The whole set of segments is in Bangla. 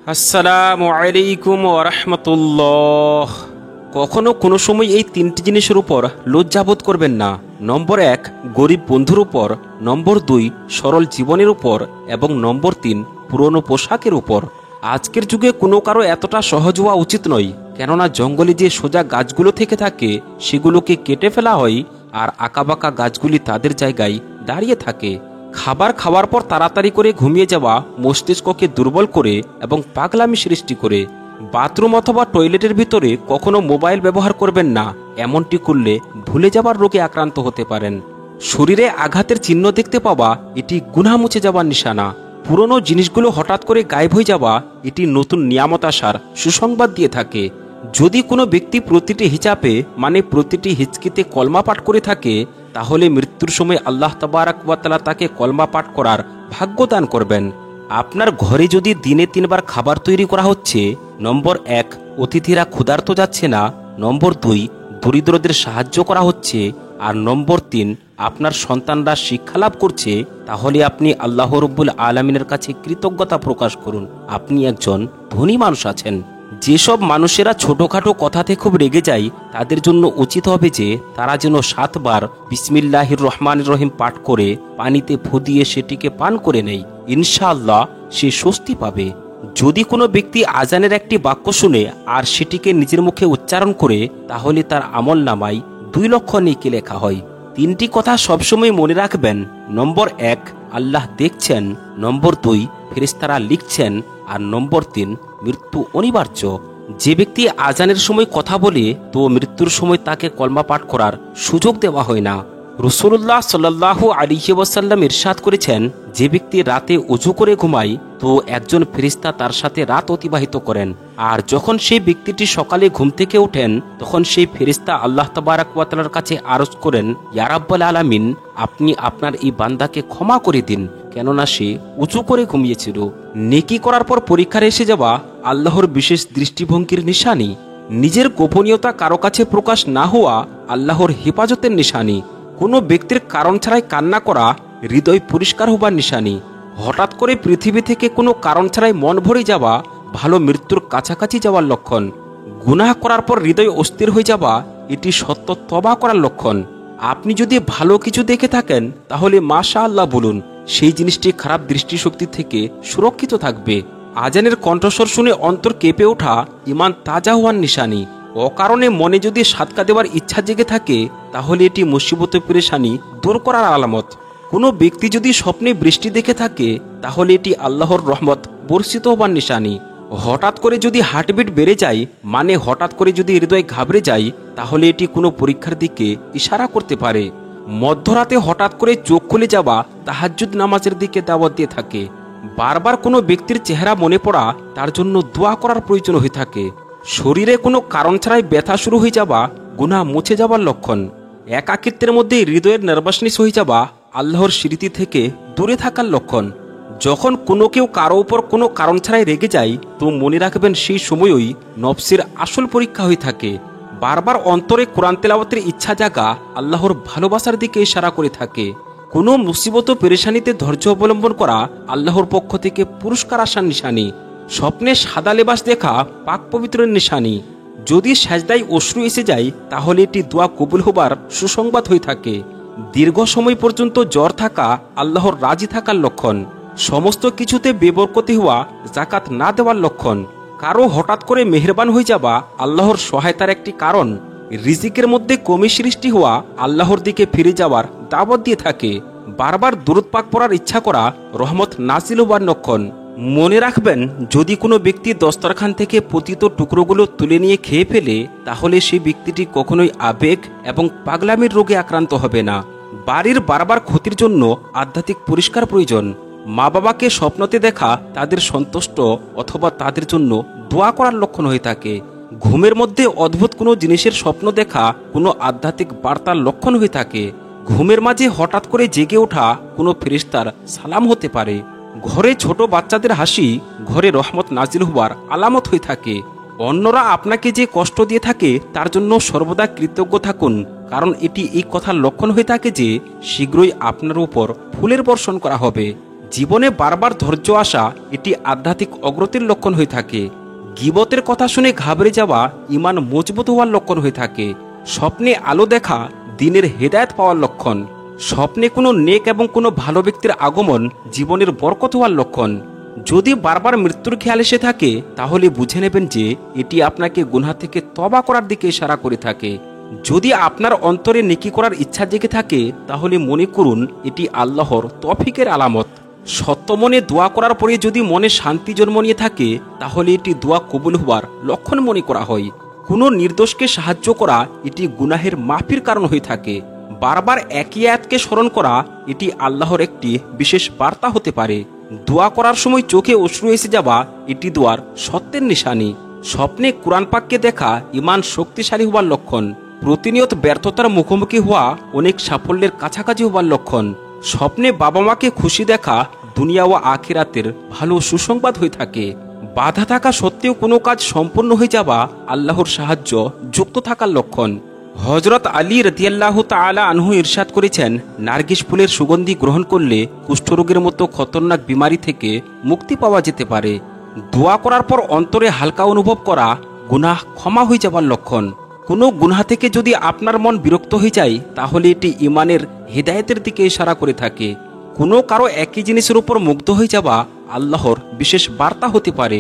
আসসালামু আলাইকুম ওয়া রাহমাতুল্লাহ। কখনো কোনো সময় এই তিনটি জিনিসের উপর লজ্জাবোধ করবেন না। নম্বর 1, গরিব বন্ধুর উপর। নম্বর 2, সরল জীবনের উপর। এবং নম্বর 3, পুরনো পোশাকের উপর। আজকের যুগে কোনো কারো এতটা সহজ হওয়া উচিত নয়, কেননা জঙ্গলে যে সোজা গাছগুলো থেকে থাকে সেগুলোকে কেটে ফেলা হয়, আর আঁকাবাঁকা গাছগুলি তাদের জায়গায় দাঁড়িয়ে থাকে। খাবার খাওয়ার পর তাড়াতাড়ি করে ঘুমিয়ে যাওয়া মস্তিষ্ককে দুর্বল করে এবং পাগলামি সৃষ্টি করে। বাথরুম অথবা টয়লেটের ভিতরে কখনো মোবাইল ব্যবহার করবেন না। এমনটি করলে ভুলে যাবার রোগে আক্রান্ত হতে পারেন। শরীরে আঘাতের চিহ্ন দেখতে পাওয়া এটি গুনাহ মুছে যাওয়ার নিশানা। পুরনো জিনিসগুলো হঠাৎ করে গায়েব হয়ে যাওয়া এটি নতুন নিয়ামত আসার সুসংবাদ দিয়ে থাকে। যদি কোনো ব্যক্তি প্রতিটি হিজাবে প্রতিটি হিচকিতে কলমা পাঠ করে থাকে, তাহলে মৃত্যুর সময় আল্লাহ তাবারাক ওয়া তাআলা তাকে কলমা পাঠ করার ভাগ্য দান করবেন। আপনার ঘরে যদি দিনে 3 বার খাবার তৈরি করা হচ্ছে, নম্বর 1, অতিথিরা ক্ষুধার্ত যাচ্ছে না। নম্বর 2, দরিদ্রদের সাহায্য করা হচ্ছে। আর নম্বর 3, আপনার সন্তানরা শিক্ষা লাভ করছে, তাহলে আপনি আল্লাহ রব্বুল আলামিনের কাছে কৃতজ্ঞতা প্রকাশ করুন। আপনি একজন ধনী মানুষ আছেন। যেসব মানুষেরা ছোটখাটো কথাতে খুব রেগে যায়, তাদের জন্য উচিত হবে যে তারা যেন 7 বার বিসমিল্লাহির রহমানির রহিম পাঠ করে পানিতে ফু দিয়ে সেটিকে পান করে নেয়। ইনশাআল্লাহ সে স্বস্তি পাবে। যদি কোনো ব্যক্তি আজানের একটি বাক্য শুনে আর সেটিকে নিজের মুখে উচ্চারণ করে, তাহলে তার আমল নামায় 2 লক্ষ নেকি লেখা হয়। 3টি কথা সবসময় মনে রাখবেন। নম্বর 1, আল্লাহ দেখছেন। নম্বর 2, ফেরেশতারা লিখছেন। আর নম্বর 3, মৃত্যু অনিবার্য। যে ব্যক্তি আজানের সময় কথা বলে, তো মৃত্যুর সময় তাকে কলমা পাঠ করার সুযোগ দেওয়া হয় না। রাসূলুল্লাহ সাল্লাল্লাহু আলাইহি ওয়াসাল্লাম ইরশাদ করেছেন, যে ব্যক্তি রাতে ওযু করে ঘুমায়, তো একজন ফেরেশতা তার সাথে রাত অতিবাহিত করেন। আর যখন সেই ব্যক্তিটি সকালে ঘুম থেকে ওঠেন, তখন সেই ফেরেশতা আল্লাহ তাবারাক ওয়া তাআলার কাছে আরজ করেন, ইয়া রাব্বুল আলামিন, আপনি আপনার এই বান্দাকে ক্ষমা করে দিন, কেননা সে উঁচু করে ঘুমিয়েছিল। নেকি করার পর পরীক্ষার এসে যাওয়া আল্লাহর বিশেষ দৃষ্টিভঙ্গির নিশানি। নিজের গোপনীয়তা কারো কাছে প্রকাশ না হওয়া আল্লাহর হেফাজতের নিশানি। কোনো ব্যক্তির কারণ ছাড়াই কান্না করা হৃদয় পরিষ্কার হবার নিশানি। হঠাৎ করে পৃথিবী থেকে কোনো কারণ ছাড়াই মন ভরে যাওয়া ভালো মৃত্যুর কাছাকাছি যাওয়ার লক্ষণ। গুনাহ করার পর হৃদয় অস্থির হয়ে যাওয়া এটি সত্য তওবা করার লক্ষণ। আপনি যদি ভালো কিছু দেখে থাকেন, তাহলে মাশাআল্লাহ বলুন, সেই জিনিসটি খারাপ দৃষ্টিশক্তি থেকে সুরক্ষিত থাকবে। আজানের কণ্ঠস্বর শুনে অন্তর কেঁপে ওঠা ঈমান তাজা হওয়ার নিশানি। অকারণে মনে যদি সাদকা দেওয়ার ইচ্ছা জেগে থাকে, তাহলে এটি মুসিবত পেরেশানি দূর করার আলামত। কোনো ব্যক্তি যদি স্বপ্নে বৃষ্টি দেখে থাকে, তাহলে এটি আল্লাহর রহমত বর্ষিত হবার নিশানি। হঠাৎ করে যদি হার্টবিট বেড়ে যায়, হঠাৎ করে যদি হৃদয় ঘাবড়ে যায়, তাহলে এটি কোনো পরীক্ষার দিকে ইশারা করতে পারে। মধ্যরাতে হঠাৎ করে চোখ খুলে যাওয়া তাহাজ্জুদ নামাজের দিকে দাওয়াত দিয়ে থাকে। বারবার কোনো ব্যক্তির চেহারা মনে পড়া তার জন্য দোয়া করার প্রয়োজন হয়ে থাকে। শরীরে কোনো কারণ ছাড়াই ব্যথা শুরু হয়ে যাওয়া গুনাহ মুছে যাওয়ার লক্ষণ। একাকিত্বের মধ্যে হৃদয়ের নার্ভাসনেস হয়ে যাওয়া আল্লাহর স্মৃতি থেকে দূরে থাকার লক্ষণ। যখন কোনো কেউ কারো উপর কোনো কারণ ছাড়াই রেগে যায়, তো মনে রাখবেন সেই সময়ই নফসের আসল পরীক্ষা হয়ে থাকে। বারবার অন্তরে কোরআন তেলাওয়াতের ইচ্ছা জাগা আল্লাহর ভালোবাসার দিকে ইশারা করে থাকে। কোনো মুসিবত পেরেশানিতে ধৈর্য অবলম্বন করা আল্লাহর পক্ষ থেকে পুরস্কার আসার নিশানি। স্বপ্নে সাদা লেবাস দেখা পাক পবিত্রের নিশানি। যদি সেজদায় অশ্রু এসে যায়, তাহলে এটি দোয়া কবুল হবার সুসংবাদ হয়ে থাকে। দীর্ঘ সময় পর্যন্ত জ্বর থাকা আল্লাহর রাজি থাকার লক্ষণ। সমস্ত কিছুতে বেবরকতি হওয়া যাকাত না দেওয়ার লক্ষণ। কারো হঠাৎ করে মেহেরবান হয়ে যাওয়া আল্লাহর সহায়তার একটি কারণ। রিজিকের মধ্যে কমি সৃষ্টি হওয়া আল্লাহর দিকে ফিরে যাওয়ার দাওয়াত দিয়ে থাকে। বারবার দুরূদ পাক পড়ার ইচ্ছা করা রহমত নাজিল হবার লক্ষণ। মনে রাখবেন, যদি কোনো ব্যক্তি দস্তরখান থেকে পতিত টুকরোগুলো তুলে নিয়ে খেয়ে ফেলে, তাহলে সেই ব্যক্তিটি কখনোই আবেগ এবং পাগলামির রোগে আক্রান্ত হবে না। বাড়ির বারবার ক্ষতির জন্য আধ্যাত্মিক পরিষ্কার প্রয়োজন। মা বাবাকে স্বপ্নতে দেখা তাদের সন্তুষ্ট অথবা তাদের জন্য দোয়া করার লক্ষণ হয়ে থাকে। ঘুমের মধ্যে অদ্ভুত কোনো জিনিসের স্বপ্ন দেখা কোনো আধ্যাত্মিক বার্তার লক্ষণ হয়ে থাকে। ঘুমের মাঝে হঠাৎ করে জেগে ওঠা কোনো ফেরেশতার সালাম হতে পারে। ঘরে ছোট বাচ্চাদের হাসি ঘরে রহমত নাজিল হবার আলামত হয়ে থাকে। অন্যরা আপনাকে যে কষ্ট দিয়ে থাকে, তার জন্য সর্বদা কৃতজ্ঞ থাকুন, কারণ এটি এই কথার লক্ষণ হয়ে থাকে যে শীঘ্রই আপনার উপর ফুলের বর্ষণ করা হবে। জীবনে বারবার ধৈর্য আসা এটি আধ্যাত্মিক অগ্রতির লক্ষণ হয়ে থাকে। গীবতের কথা শুনে ঘাবড়ে যাওয়া ঈমান মজবুত হওয়ার লক্ষণ হয়ে থাকে। স্বপ্নে আলো দেখা দিনের হেদায়েত পাওয়ার লক্ষণ। স্বপ্নে কোনো নেক এবং কোনো ভালো ব্যক্তির আগমন জীবনের বরকত হওয়ার লক্ষণ। যদি বারবার মৃত্যুর খেয়াল এসে থাকে তাহলে বুঝে নেবেন যে এটি আপনাকে গুনাহ থেকে তওবা করার দিকে ইশারা করে থাকে। যদি আপনার অন্তরে নেকি করার ইচ্ছা জেগে থাকে তাহলে মনে করুন এটি আল্লাহর তৌফিকের আলামত। সত্য মনে দোয়া করার পরে যদি মনে শান্তি জন্ম নিয়ে থাকে তাহলে এটি দোয়া কবুল হওয়ার লক্ষণ মনে করা হয়। কোনো নির্দোষকে সাহায্য করা এটি গুনাহের মাফির কারণ হয়ে থাকে। বারবার একই আয়াতকে স্মরণ করা এটি আল্লাহর একটি বিশেষ বার্তা হতে পারে। দোয়া করার সময় চোখে অশ্রু এসে যাওয়া এটি দোয়ার সত্যের নিশানি। স্বপ্নে কোরআন পাককে দেখা ঈমান শক্তিশালী হওয়ার লক্ষণ। প্রতিনিয়ত ব্যর্থতার মুখোমুখি হওয়া অনেক সাফল্যের কাছাকাছি হওয়ার লক্ষণ। স্বপ্নে বাবা মাকে খুশি দেখা দুনিয়া ও আখিরাতের ভালো সুসংবাদ হয়ে থাকে। বাধা থাকা সত্ত্বেও কোনো কাজ সম্পূর্ণ হয়ে যাওয়া আল্লাহর সাহায্য যুক্ত থাকার লক্ষণ। হযরত আলী রাদিয়াল্লাহু তাআলা আনহু ইরশাদ করেছেন, নারগিস ফুলের সুগন্ধি গ্রহণ করলে কুষ্ঠরোগের মতো খতরনাক বিমারি থেকে মুক্তি পাওয়া যেতে পারে। দোয়া করার পর অন্তরে হালকা অনুভব করা গুনাহ ক্ষমা হয়ে যাওয়ার লক্ষণ। কোনো গুনাহ থেকে যদি আপনার মন বিরক্ত হয়ে যায় তাহলে এটি ঈমানের হেদায়েতের দিকে ইশারা করে থাকে। কোনো কারো একই জিনিসের উপর মুগ্ধ হয়ে যাওয়া আল্লাহর বিশেষ বার্তা হতে পারে।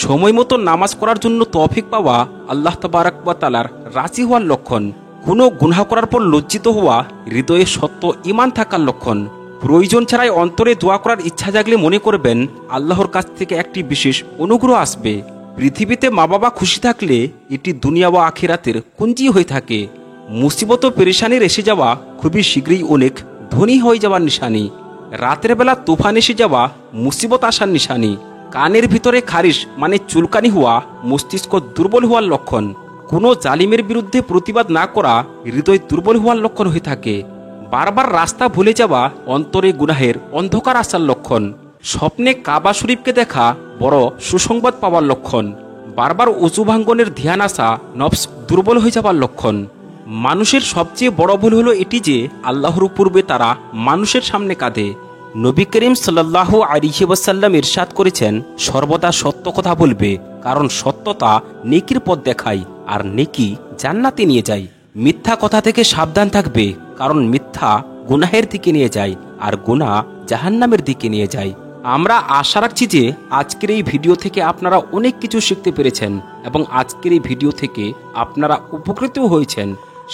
সময় মতো নামাজ করার জন্য তৌফিক পাওয়া আল্লাহ তাবারক ওয়া তাআলার রাজি হওয়ার লক্ষণ। কোনো গুনাহ করার পর লজ্জিত হওয়া হৃদয়ে সত্য ঈমান থাকার লক্ষণ। প্রয়োজন ছাড়াই অন্তরে দোয়া করার ইচ্ছা জাগলে মনে করবেন আল্লাহর কাছ থেকে একটি বিশেষ অনুগ্রহ আসবে। পৃথিবীতে মা বাবা খুশি থাকলে এটি দুনিয়া ও আখিরাতের কুঞ্জি হয়ে থাকে। মুসিবত ও পেরেশানির এসে যাওয়া খুবই শীঘ্রই অনেক ধনী হয়ে যাওয়ার নিশানি। রাতের বেলা তুফান এসে যাওয়া মুসিবত আসার নিশানি। কানের ভিতরে খারিশ মানে চুলকানি হওয়া মস্তিষ্ক দুর্বল হওয়ার লক্ষণ। কোনো জালিমের বিরুদ্ধে প্রতিবাদ না করা হৃদয় দুর্বল হওয়ার লক্ষণ হয়ে থাকে। বারবার রাস্তা ভুলে যাওয়া অন্তরে গুনাহের অন্ধকার আসার লক্ষণ। স্বপ্নে কাবা শরীফকে দেখা বড় সুসংবাদ পাওয়ার লক্ষণ। বারবার উযু ভাঙ্গনের ধ্যান আসা নফস দুর্বল হয়ে যাওয়ার লক্ষণ। মানুষের সবচেয়ে বড় ভুল হলো এটি যে আল্লাহর পূর্বে তারা মানুষের সামনে কাঁদে। নবী করিম সাল্লাল্লাহু আলাইহি ওয়াসাল্লাম ইরশাদ করেছেন, সর্বদা সত্য কথা বলবে, কারণ সত্যতা নেকির পথ দেখায় আর নেকি জান্নাতে নিয়ে যায়। মিথ্যা কথা থেকে সাবধান থাকবে, কারণ মিথ্যা গুনাহের দিকে নিয়ে যায় আর গুনাহ জাহান্নামের দিকে নিয়ে যায়। আমরা আশা রাখছি যে আজকের এই ভিডিও থেকে আপনারা অনেক কিছু শিখতে পেরেছেন এবং আজকের এই ভিডিও থেকে আপনারা উপকৃত হয়েছেন।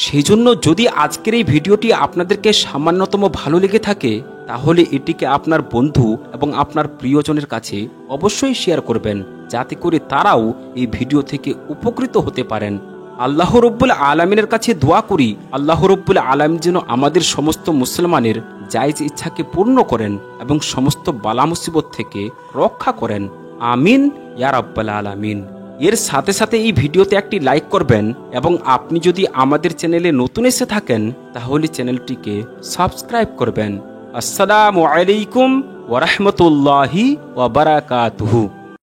সেই জন্য যদি আজকের এই ভিডিওটি আপনাদেরকে সামান্যতম ভালো লেগে থাকে তাহলে এটিকে আপনার বন্ধু এবং আপনার প্রিয়জনের কাছে অবশ্যই শেয়ার করবেন, যাতে করে তারাও এই ভিডিও থেকে উপকৃত হতে পারেন। আল্লাহ রব্বুল আলামিনের কাছে দোয়া করি আল্লাহ রব্বুল আলামিন যেন আমাদের সমস্ত মুসলমানের জায়েজ ইচ্ছাকে পূর্ণ করেন এবং সমস্ত বালা মুসিবত থেকে রক্ষা করেন। আমিন ইয়া রাব্বাল আলামিন। এর সাথে সাথে এই ভিডিওতে একটি লাইক করবেন এবং আপনি যদি আমাদের চ্যানেলে নতুন এসে থাকেন তাহলে চ্যানেলটিকে সাবস্ক্রাইব করবেন। আসসালামু আলাইকুম ওয়া রাহমাতুল্লাহি ওয়া বারাকাতুহু।